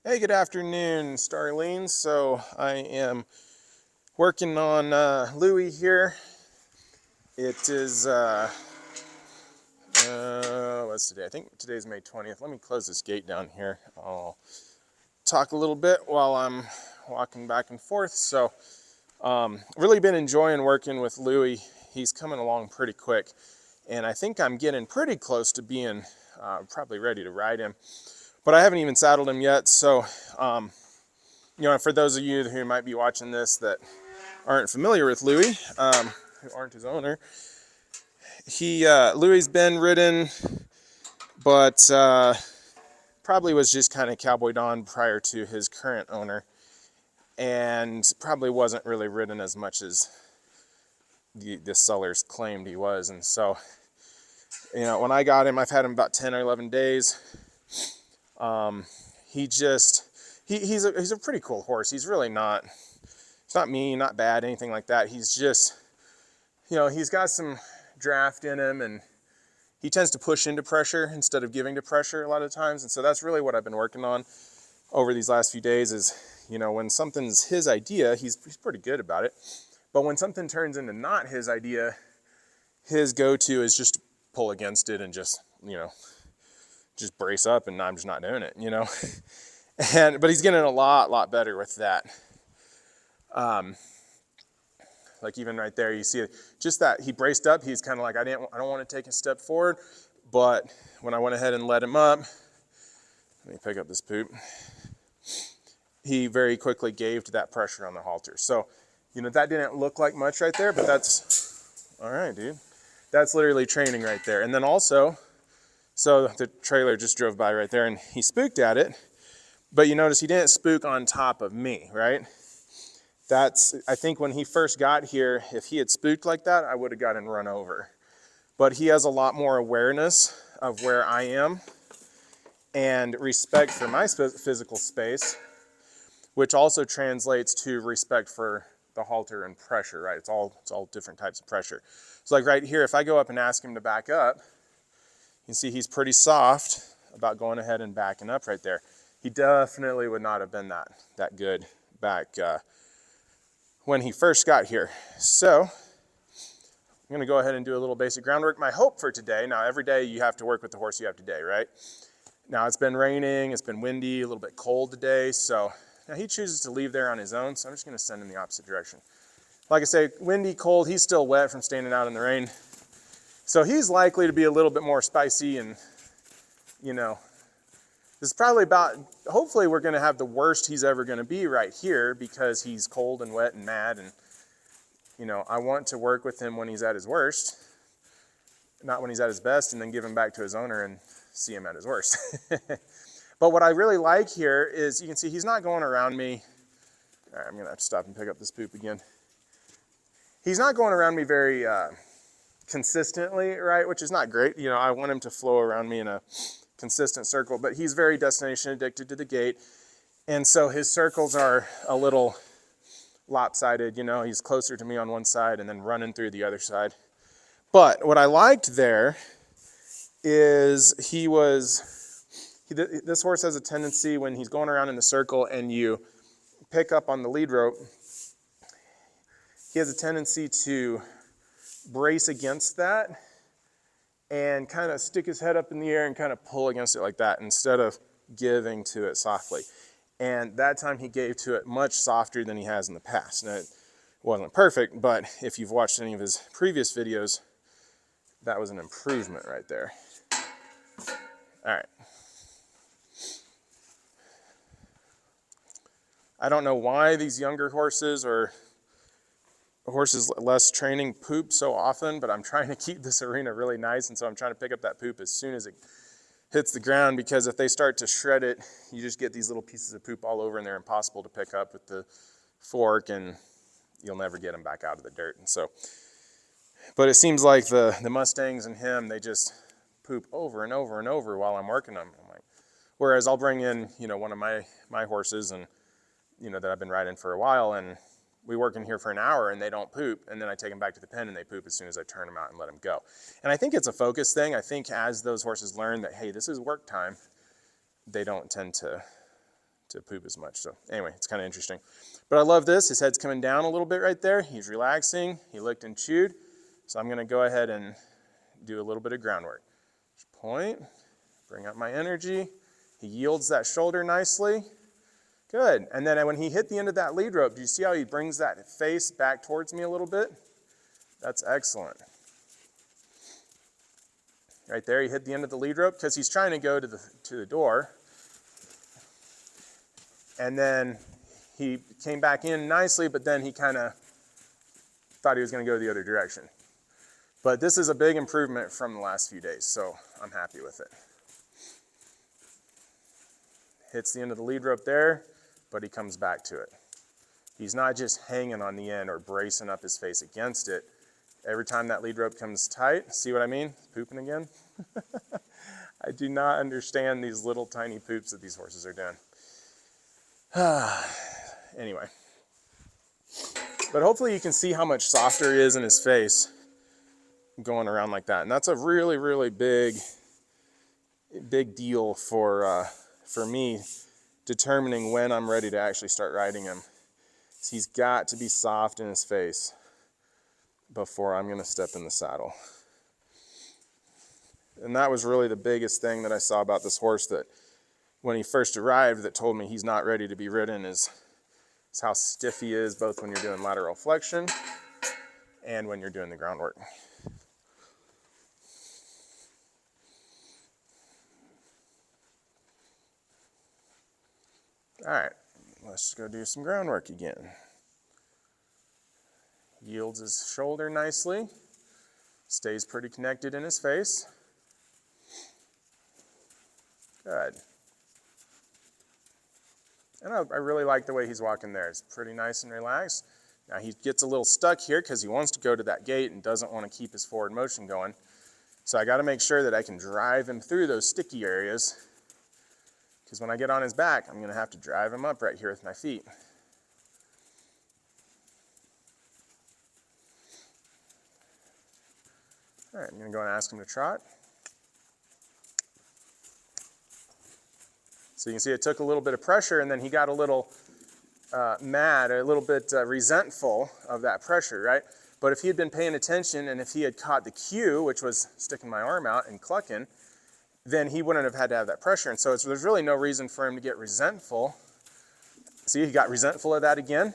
Hey, good afternoon, Starlene. So I am working on Louie here. It is, what's today? I think today's May 20th. Let me close this gate down here. I'll talk a little bit while I'm walking back and forth. So really been enjoying working with Louie. He's coming along pretty quick. And I think I'm getting pretty close to being probably ready to ride him. But I haven't even saddled him yet. So, for those of you who might be watching this that aren't familiar with Louie, who aren't his owner, Louie's been ridden, but probably was just kind of cowboyed on prior to his current owner, and probably wasn't really ridden as much as the sellers claimed he was. And so, when I got him, I've had him about 10 or 11 days. He's a pretty cool horse. He's really not. It's not mean, not bad, anything like that. He's just, he's got some draft in him, and he tends to push into pressure instead of giving to pressure a lot of times. And so that's really what I've been working on over these last few days is, when something's his idea, he's pretty good about it. But when something turns into not his idea, his go-to is just pull against it and just brace up, and I'm just not doing it, but he's getting a lot better with that. Like even right there, you see just that he braced up. He's kind of like, I don't want to take a step forward, but when I went ahead and let him up, let me pick up this poop. He very quickly gave to that pressure on the halter. So, that didn't look like much right there, but that's all right, dude. That's literally training right there. And then also, so the trailer just drove by right there and he spooked at it, but you notice he didn't spook on top of me, right? I think when he first got here, if he had spooked like that, I would have gotten run over. But he has a lot more awareness of where I am and respect for my physical space, which also translates to respect for the halter and pressure, right? It's all different types of pressure. So like right here, if I go up and ask him to back up, you can see he's pretty soft about going ahead and backing up right there. He definitely would not have been that good back when he first got here. So I'm gonna go ahead and do a little basic groundwork. My hope for today, now every day you have to work with the horse you have today, right? Now it's been raining, it's been windy, a little bit cold today, so now he chooses to leave there on his own, so I'm just gonna send him the opposite direction. Like I say, windy, cold, he's still wet from standing out in the rain. So he's likely to be a little bit more spicy, and this is probably hopefully we're gonna have the worst he's ever gonna be right here because he's cold and wet and mad, and I want to work with him when he's at his worst, not when he's at his best, and then give him back to his owner and see him at his worst. But what I really like here is you can see he's not going around me. All right, I'm gonna have to stop and pick up this poop again. He's not going around me very consistently, right? Which is not great. I want him to flow around me in a consistent circle, but he's very destination addicted to the gate. And so his circles are a little lopsided, he's closer to me on one side and then running through the other side. But what I liked there is this horse has a tendency when he's going around in the circle and you pick up on the lead rope, he has a tendency to brace against that and kind of stick his head up in the air and kind of pull against it like that instead of giving to it softly. And that time he gave to it much softer than he has in the past. Now, it wasn't perfect, but if you've watched any of his previous videos, that was an improvement right there. All right. I don't know why these younger horses or horses less training poop so often, but I'm trying to keep this arena really nice, and so I'm trying to pick up that poop as soon as it hits the ground, because if they start to shred it, you just get these little pieces of poop all over, and they're impossible to pick up with the fork, and you'll never get them back out of the dirt. And so, but it seems like the Mustangs and him, they just poop over and over and over while I'm working them. I'm like, whereas I'll bring in, one of my horses and, that I've been riding for a while, and we work in here for an hour and they don't poop, and then I take them back to the pen and they poop as soon as I turn them out and let them go. And I think it's a focus thing. I think as those horses learn that, hey, this is work time, they don't tend to to poop as much. So anyway, it's kind of interesting. But I love this. His head's coming down a little bit right there. He's relaxing. He licked and chewed. So I'm going to go ahead and do a little bit of groundwork. Just point, bring up my energy. He yields that shoulder nicely. Good. And then when he hit the end of that lead rope, do you see how he brings that face back towards me a little bit? That's excellent. Right there, he hit the end of the lead rope because he's trying to go to the door. And then he came back in nicely, but then he kind of thought he was going to go the other direction. But this is a big improvement from the last few days, so I'm happy with it. Hits the end of the lead rope there, but he comes back to it. He's not just hanging on the end or bracing up his face against it. Every time that lead rope comes tight, see what I mean? Pooping again? I do not understand these little tiny poops that these horses are doing. Anyway. But hopefully you can see how much softer he is in his face going around like that. And that's a really, really big deal for me determining when I'm ready to actually start riding him. He's got to be soft in his face before I'm going to step in the saddle. And that was really the biggest thing that I saw about this horse, that when he first arrived, that told me he's not ready to be ridden, is how stiff he is, both when you're doing lateral flexion and when you're doing the groundwork. All right, let's go do some groundwork again. Yields his shoulder nicely, stays pretty connected in his face. Good. And I really like the way he's walking there. It's pretty nice and relaxed. Now he gets a little stuck here because he wants to go to that gate and doesn't want to keep his forward motion going. So I got to make sure that I can drive him through those sticky areas, because when I get on his back, I'm going to have to drive him up right here with my feet. All right, I'm going to go and ask him to trot. So you can see it took a little bit of pressure, and then he got a little mad, a little bit resentful of that pressure, right? But if he had been paying attention, and if he had caught the cue, which was sticking my arm out and clucking, then he wouldn't have had to have that pressure. And so there's really no reason for him to get resentful. See, he got resentful of that again.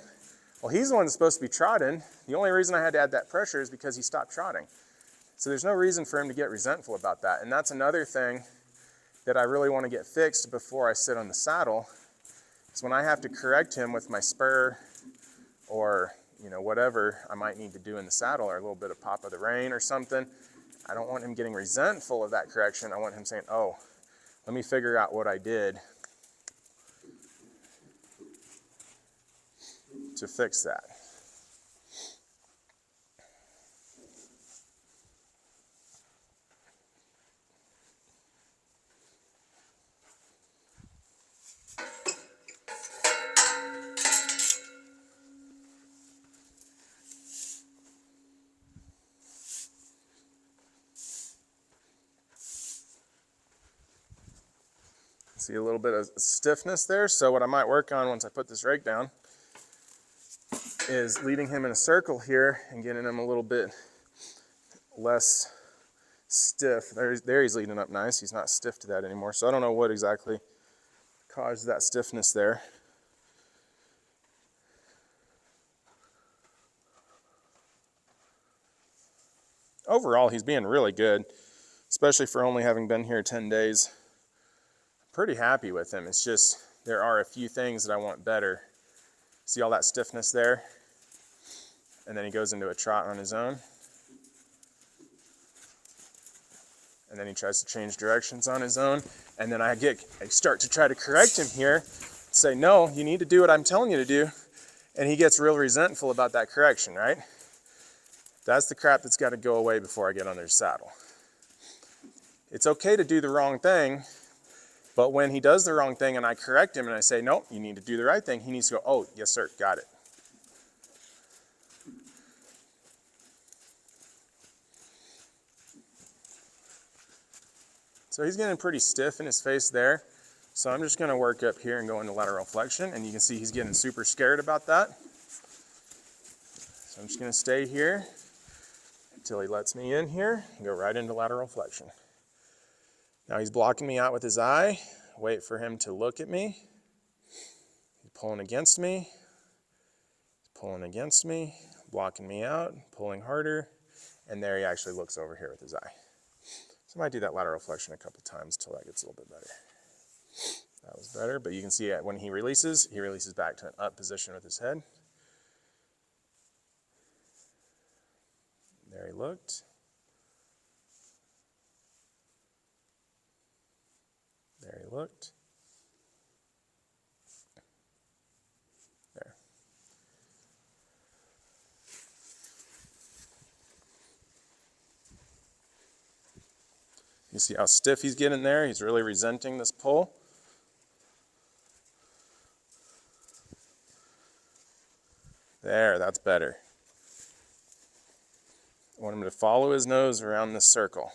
Well, he's the one that's supposed to be trotting. The only reason I had to add that pressure is because he stopped trotting. So there's no reason for him to get resentful about that. And that's another thing that I really want to get fixed before I sit on the saddle, is when I have to correct him with my spur or whatever I might need to do in the saddle, or a little bit of pop of the rein or something. I don't want him getting resentful of that correction. I want him saying, oh, let me figure out what I did to fix that. See a little bit of stiffness there. So what I might work on once I put this rake down is leading him in a circle here and getting him a little bit less stiff. There he's leading up nice. He's not stiff to that anymore. So I don't know what exactly caused that stiffness there. Overall, he's being really good, especially for only having been here 10 days. Pretty happy with him. It's just there are a few things that I want better. See all that stiffness there? And then he goes into a trot on his own. And then he tries to change directions on his own. And then I start to try to correct him here, say, no, you need to do what I'm telling you to do. And he gets real resentful about that correction, right? That's the crap that's got to go away before I get on their saddle. It's okay to do the wrong thing, but when he does the wrong thing and I correct him and I say, nope, you need to do the right thing, he needs to go, oh, yes, sir, got it. So he's getting pretty stiff in his face there. So I'm just gonna work up here and go into lateral flexion, and you can see he's getting super scared about that. So I'm just gonna stay here until he lets me in here and go right into lateral flexion. Now he's blocking me out with his eye. Wait for him to look at me. He's pulling against me. He's pulling against me, blocking me out, pulling harder, and there he actually looks over here with his eye. So I might do that lateral flexion a couple times till that gets a little bit better. That was better, but you can see when he releases back to an up position with his head. There he looked. There he looked. There. You see how stiff he's getting there? He's really resenting this pull. There, that's better. I want him to follow his nose around this circle.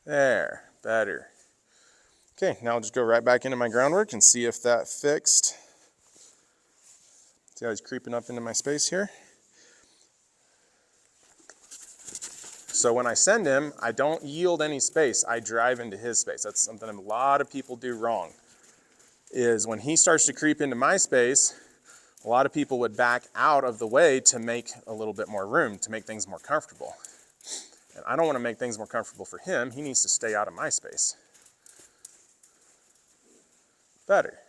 There, better. Okay, now I'll just go right back into my groundwork and see if that fixed. See how he's creeping up into my space here? So when I send him, I don't yield any space. I drive into his space. That's something a lot of people do wrong, is when he starts to creep into my space, a lot of people would back out of the way to make a little bit more room, to make things more comfortable. And I don't want to make things more comfortable for him. He needs to stay out of my space. Better.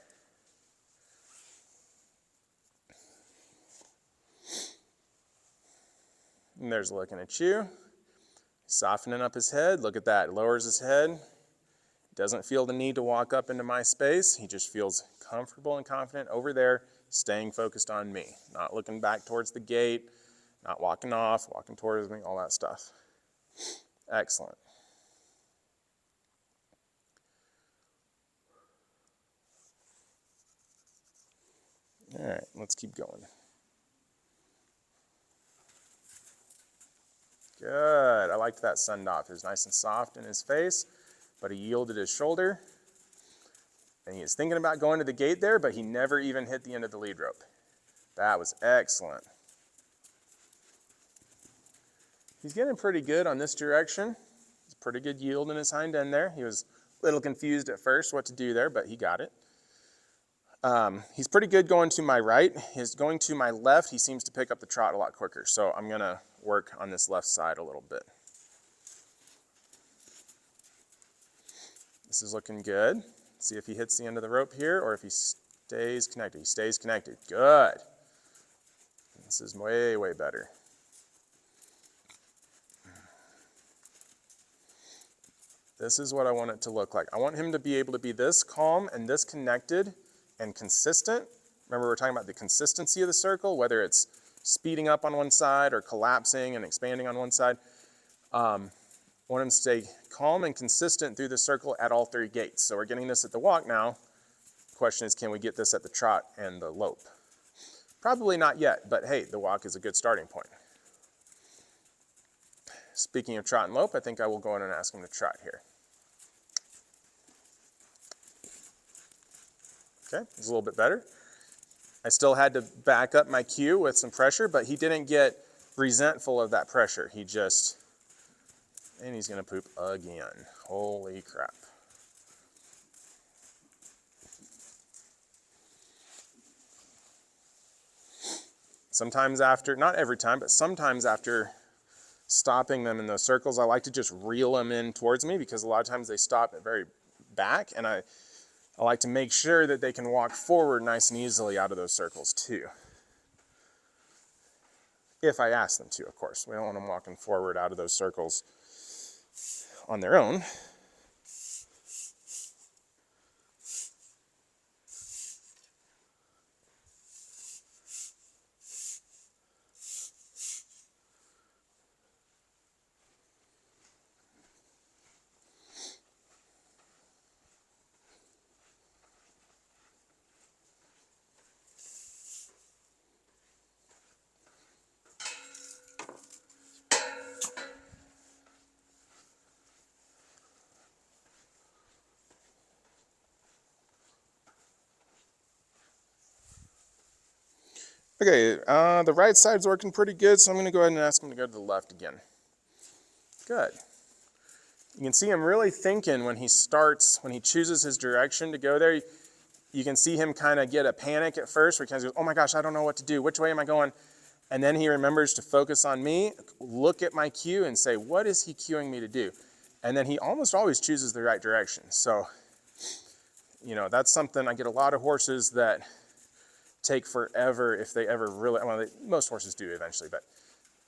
And there's looking at you. Softening up his head. Look at that. Lowers his head. Doesn't feel the need to walk up into my space. He just feels comfortable and confident over there, staying focused on me. Not looking back towards the gate, not walking off, walking towards me, all that stuff. Excellent. All right, let's keep going. Good. I liked that send off. It was nice and soft in his face, but he yielded his shoulder. And he was thinking about going to the gate there, but he never even hit the end of the lead rope. That was excellent. He's getting pretty good on this direction. It's pretty good yield in his hind end there. He was a little confused at first what to do there, but he got it. He's pretty good going to my right. He's going to my left. He seems to pick up the trot a lot quicker. So I'm going to work on this left side a little bit. This is looking good. See if he hits the end of the rope here or if he stays connected. He stays connected. Good. This is way, way better. This is what I want it to look like. I want him to be able to be this calm and this connected and consistent. Remember, we're talking about the consistency of the circle, whether it's speeding up on one side or collapsing and expanding on one side. I want him to stay calm and consistent through the circle at all three gates. So we're getting this at the walk now. The question is, can we get this at the trot and the lope? Probably not yet, but hey, the walk is a good starting point. Speaking of trot and lope, I think I will go in and ask him to trot here. Okay, it's a little bit better. I still had to back up my cue with some pressure, but he didn't get resentful of that pressure. He just, and he's gonna poop again. Holy crap. Sometimes after, not every time, but sometimes after stopping them in those circles, I like to just reel them in towards me because a lot of times they stop at very back, and I like to make sure that they can walk forward nice and easily out of those circles too. If I ask them to, of course. We don't want them walking forward out of those circles on their own. Okay, the right side's working pretty good, so I'm gonna go ahead and ask him to go to the left again. Good. You can see him really thinking when he chooses his direction to go there. You can see him kind of get a panic at first where he kind of goes, oh my gosh, I don't know what to do. Which way am I going? And then he remembers to focus on me, look at my cue and say, what is he cueing me to do? And then he almost always chooses the right direction. So, you know, that's something, I get a lot of horses that take forever if they ever really, well, most horses do eventually, but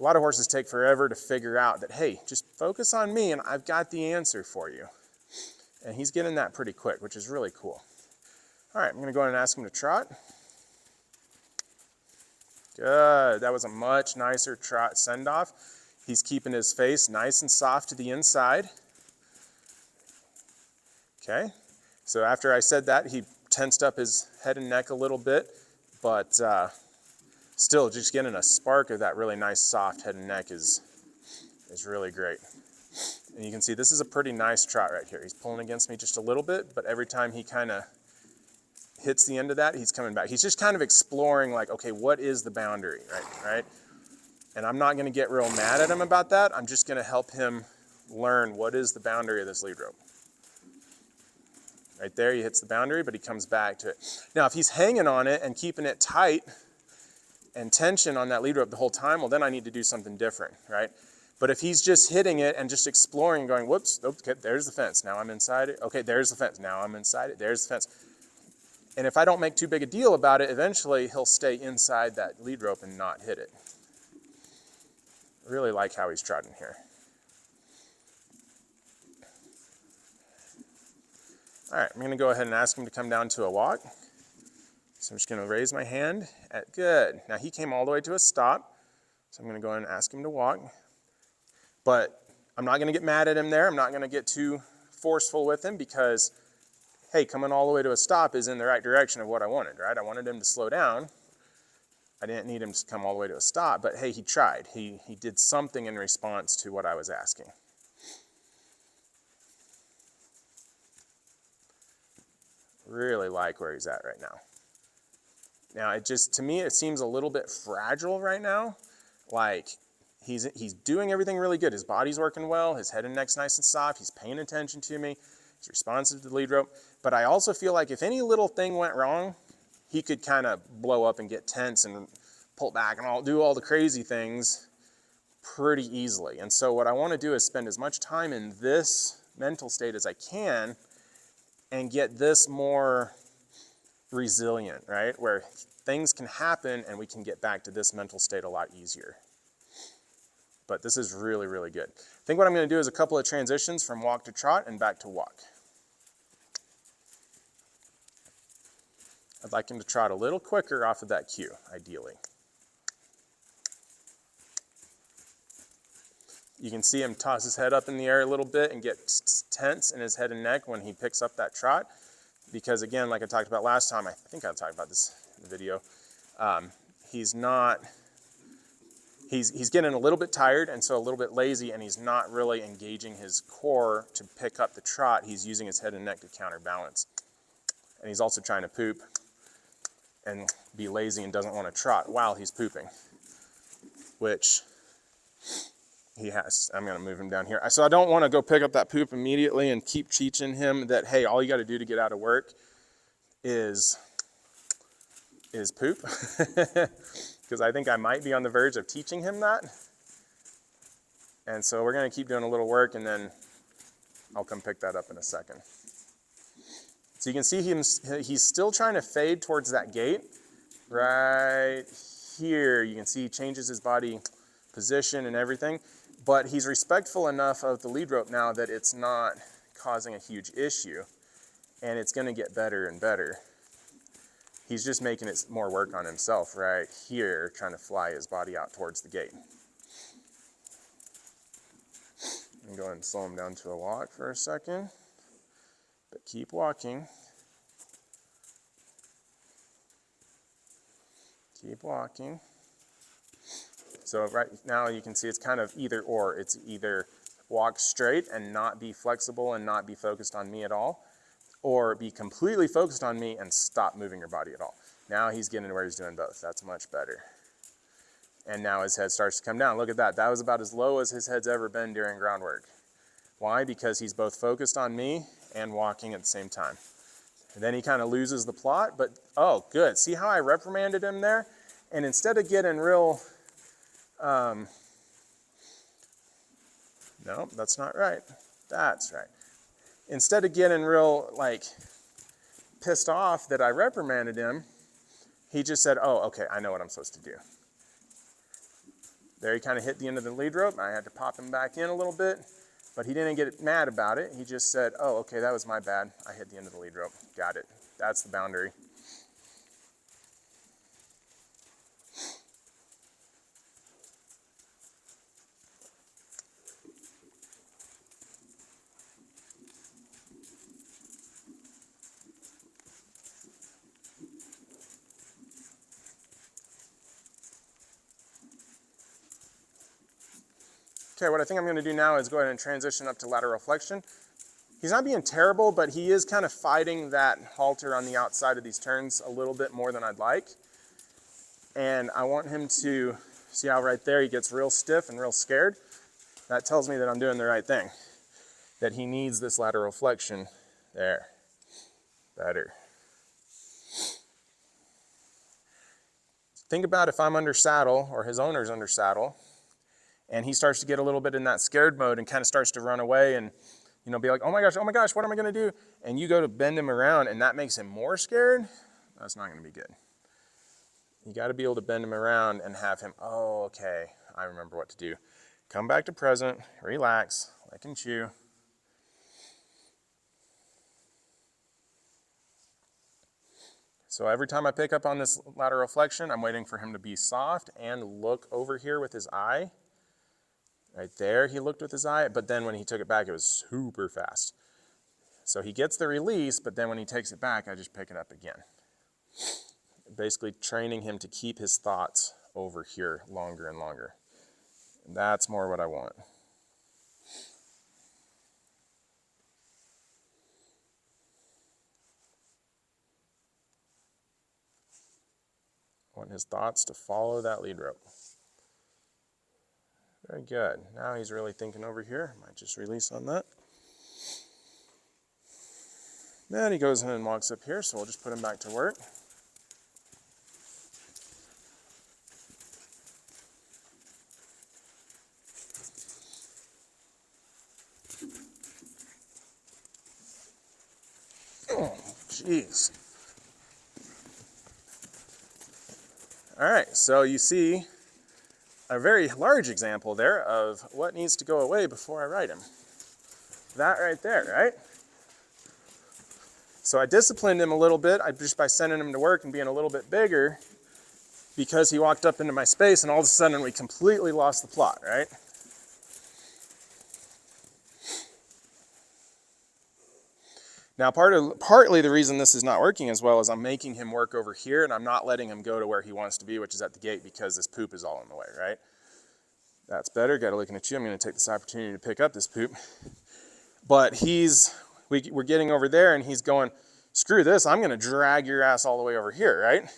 a lot of horses take forever to figure out that, hey, just focus on me and I've got the answer for you. And he's getting that pretty quick, which is really cool. All right, I'm gonna go ahead and ask him to trot. Good, that was a much nicer trot send off. He's keeping his face nice and soft to the inside. Okay, so after I said that, he tensed up his head and neck a little bit, but still just getting a spark of that really nice soft head and neck is really great. And you can see this is a pretty nice trot right here. He's pulling against me just a little bit, but every time he kind of hits the end of that, he's coming back. He's just kind of exploring like, okay, what is the boundary, right? And I'm not gonna get real mad at him about that. I'm just gonna help him learn what is the boundary of this lead rope. Right there, he hits the boundary, but he comes back to it. Now, if he's hanging on it and keeping it tight and tension on that lead rope the whole time, well, then I need to do something different, right? But if he's just hitting it and just exploring and going, whoops, okay, there's the fence, now I'm inside it. Okay, there's the fence, now I'm inside it, there's the fence. And if I don't make too big a deal about it, eventually he'll stay inside that lead rope and not hit it. Really like how he's trotting here. All right, I'm gonna go ahead and ask him to come down to a walk. So I'm just gonna raise my hand at good. Now he came all the way to a stop, so I'm gonna go ahead and ask him to walk. But I'm not gonna get mad at him there. I'm not gonna get too forceful with him because, hey, coming all the way to a stop is in the right direction of what I wanted, right? I wanted him to slow down. I didn't need him to come all the way to a stop, but hey, he tried. He did something in response to what I was asking. Really like where he's at right now. Now, it just, to me, it seems a little bit fragile right now. Like, he's doing everything really good. His body's working well. His head and neck's nice and soft. He's paying attention to me. He's responsive to the lead rope. But I also feel like if any little thing went wrong, he could kind of blow up and get tense and pull back and do all the crazy things pretty easily. And so what I want to do is spend as much time in this mental state as I can and get this more resilient, right? Where things can happen and we can get back to this mental state a lot easier. But this is really, really good. I think what I'm going to do is a couple of transitions from walk to trot and back to walk. I'd like him to trot a little quicker off of that cue, ideally. You can see him toss his head up in the air a little bit and get tense in his head and neck when he picks up that trot. Because again, like I talked about last time, I think I talked about this in the video, he's getting a little bit tired and so a little bit lazy, and he's not really engaging his core to pick up the trot. He's using his head and neck to counterbalance. And he's also trying to poop and be lazy and doesn't want to trot while he's pooping, which he has. I'm going to move him down here. So I don't want to go pick up that poop immediately and keep teaching him that, hey, all you got to do to get out of work is poop. Because I think I might be on the verge of teaching him that. And so we're going to keep doing a little work, and then I'll come pick that up in a second. So you can see he's still trying to fade towards that gate. Right here, you can see he changes his body position and everything. But he's respectful enough of the lead rope now that it's not causing a huge issue. And it's going to get better and better. He's just making it more work on himself right here, trying to fly his body out towards the gate. I'm going to go ahead and slow him down to a walk for a second. But keep walking. Keep walking. So right now you can see it's kind of either or. It's either walk straight and not be flexible and not be focused on me at all, or be completely focused on me and stop moving your body at all. Now he's getting to where he's doing both. That's much better. And now his head starts to come down. Look at that. That was about as low as his head's ever been during groundwork. Why? Because he's both focused on me and walking at the same time. And then he kind of loses the plot, but oh, good. See how I reprimanded him there? And instead of getting real, no, that's not right. That's right. Instead of getting real, like, pissed off that I reprimanded him, he just said, oh, okay, I know what I'm supposed to do. There he kind of hit the end of the lead rope. I had to pop him back in a little bit, but he didn't get mad about it. He just said, oh, okay, that was my bad. I hit the end of the lead rope. Got it. That's the boundary. Okay, what I think I'm going to do now is go ahead and transition up to lateral flexion. He's not being terrible, but he is kind of fighting that halter on the outside of these turns a little bit more than I'd like. And I want him to, see how right there he gets real stiff and real scared? That tells me that I'm doing the right thing, that he needs this lateral flexion. There, better. Think about if I'm under saddle or his owner's under saddle, and he starts to get a little bit in that scared mode and kind of starts to run away and, you know, be like, oh my gosh, what am I going to do? And you go to bend him around and that makes him more scared. That's not going to be good. You got to be able to bend him around and have him, oh, okay, I remember what to do. Come back to present, relax, lick and chew. So every time I pick up on this lateral flexion, I'm waiting for him to be soft and look over here with his eye. Right there, he looked with his eye, but then when he took it back, it was super fast. So he gets the release, but then when he takes it back, I just pick it up again. Basically training him to keep his thoughts over here longer and longer. And that's more what I want. I want his thoughts to follow that lead rope. Very good. Now he's really thinking over here. Might just release on that. Then he goes in and walks up here, so we'll just put him back to work. Oh, jeez. All right, so you see a very large example there of what needs to go away before I ride him. That right there, right? So I disciplined him a little bit just by sending him to work and being a little bit bigger because he walked up into my space and all of a sudden we completely lost the plot, right? Now partly the reason this is not working as well is I'm making him work over here and I'm not letting him go to where he wants to be, which is at the gate because this poop is all in the way, right? That's better, got to look at you. I'm going to take this opportunity to pick up this poop. But we're getting over there and he's going, screw this, I'm going to drag your ass all the way over here, right?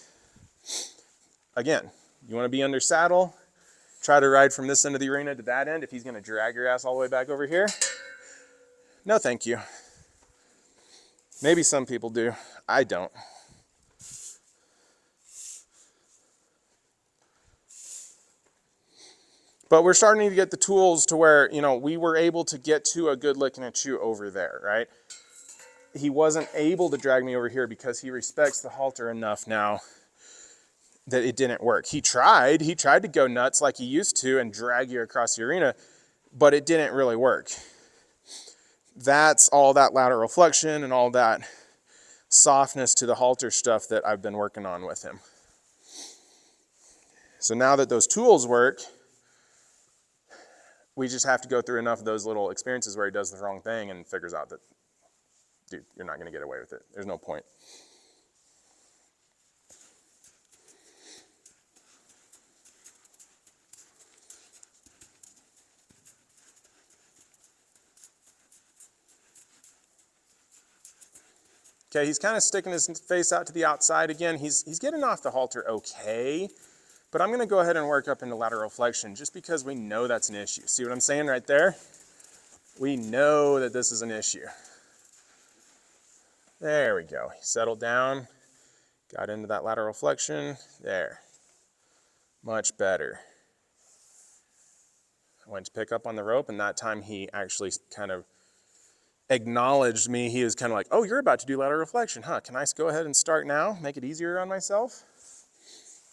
Again, you want to be under saddle, try to ride from this end of the arena to that end. If he's going to drag your ass all the way back over here, no thank you. Maybe some people do. I don't. But we're starting to get the tools to where, you know, we were able to get to a good licking and chew over there, right? He wasn't able to drag me over here because he respects the halter enough now that it didn't work. He tried to go nuts like he used to and drag you across the arena, but it didn't really work. That's all that lateral flexion and all that softness to the halter stuff that I've been working on with him. So now that those tools work, we just have to go through enough of those little experiences where he does the wrong thing and figures out that, dude, you're not going to get away with it. There's no point. Okay, he's kind of sticking his face out to the outside again. He's getting off the halter okay, but I'm gonna go ahead and work up into lateral flexion just because we know that's an issue. See what I'm saying right there? We know that this is an issue. There we go. He settled down, got into that lateral flexion. There. Much better. I went to pick up on the rope, and that time he actually kind of acknowledged me. He was kind of like, oh, you're about to do lateral flexion, huh? Can I go ahead and start now? Make it easier on myself?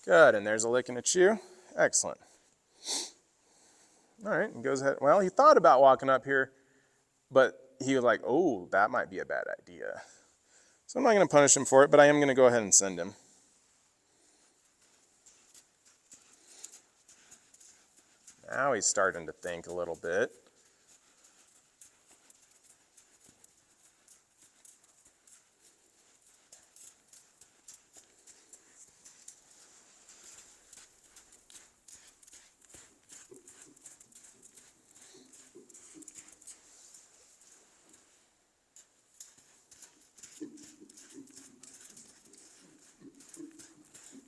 Good, and there's a lick and a chew. Excellent. All right, and goes ahead. Well, he thought about walking up here, but he was like, oh, that might be a bad idea. So I'm not going to punish him for it, but I am going to go ahead and send him. Now he's starting to think a little bit.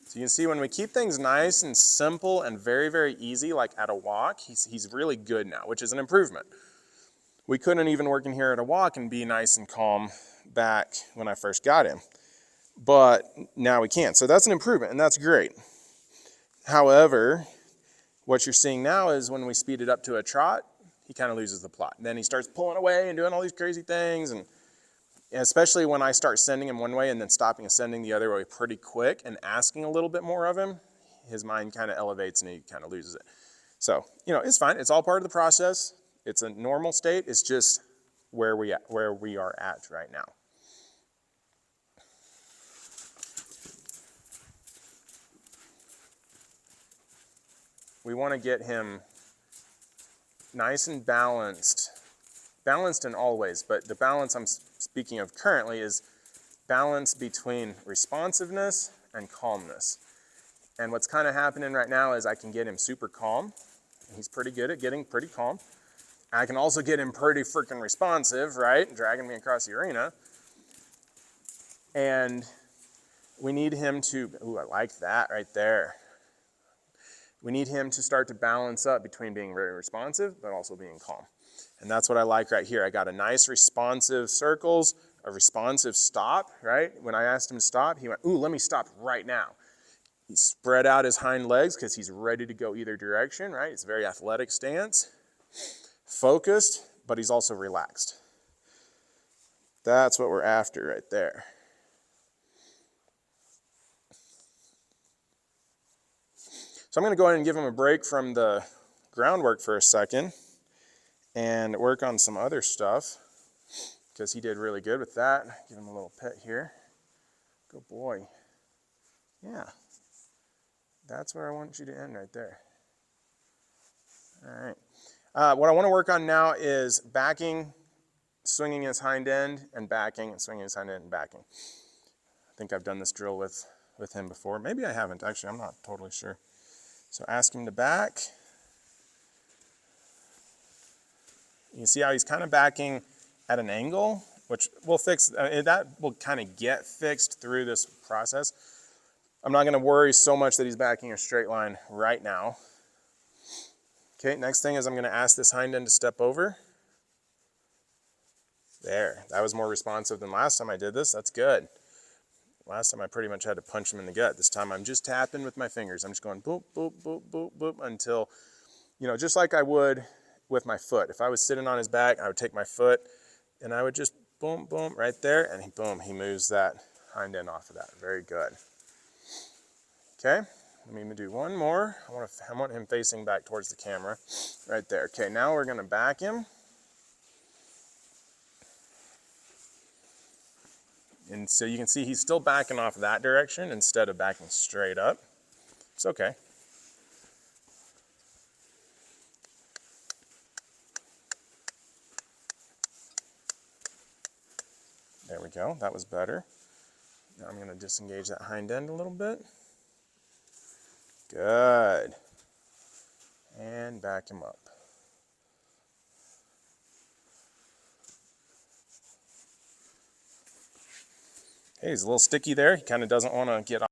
So you can see when we keep things nice and simple and very, very easy, like at a walk, he's really good now, which is an improvement. We couldn't even work in here at a walk and be nice and calm back when I first got him. But now we can. So that's an improvement, and that's great. However, what you're seeing now is when we speed it up to a trot, he kind of loses the plot. And then he starts pulling away and doing all these crazy things, and especially when I start sending him one way and then stopping and sending the other way pretty quick and asking a little bit more of him, his mind kind of elevates and he kind of loses it. So, it's fine. It's all part of the process. It's a normal state. It's just where we are at right now. We want to get him nice and balanced in all ways, but the balance I'm speaking of currently is balance between responsiveness and calmness. And what's kind of happening right now is I can get him super calm. He's pretty good at getting pretty calm. I can also get him pretty freaking responsive, right? Dragging me across the arena. And we need him to, ooh, I like that right there. We need him to start to balance up between being very responsive, but also being calm. And that's what I like right here. I got a nice responsive circles, a responsive stop, right? When I asked him to stop, he went, ooh, let me stop right now. He spread out his hind legs because he's ready to go either direction, right? It's a very athletic stance. Focused, but he's also relaxed. That's what we're after right there. So I'm going to go ahead and give him a break from the groundwork for a second and work on some other stuff because he did really good with that. Give him a little pet here. Good boy. Yeah. That's where I want you to end right there. All right. What I want to work on now is backing, swinging his hind end, and backing, and swinging his hind end and backing. I think I've done this drill with him before. Maybe I haven't, actually. I'm not totally sure. So ask him to back. You can see how he's kind of backing at an angle, which we'll fix. That will kind of get fixed through this process. I'm not going to worry so much that he's backing a straight line right now. Okay, next thing is I'm going to ask this hind end to step over. There, that was more responsive than last time I did this. That's good. Last time I pretty much had to punch him in the gut. This time I'm just tapping with my fingers. I'm just going boop, boop, boop, boop, boop until, just like I would with my foot. If I was sitting on his back, I would take my foot and I would just boom, boom, right there, and boom, he moves that hind end off of that. Very good. Okay, let me do one more. I want him facing back towards the camera. Right there. Okay, now we're going to back him. And so you can see he's still backing off that direction instead of backing straight up. It's okay. There we go. That was better. Now I'm going to disengage that hind end a little bit. Good. And back him up. Okay, he's a little sticky there. He kind of doesn't want to get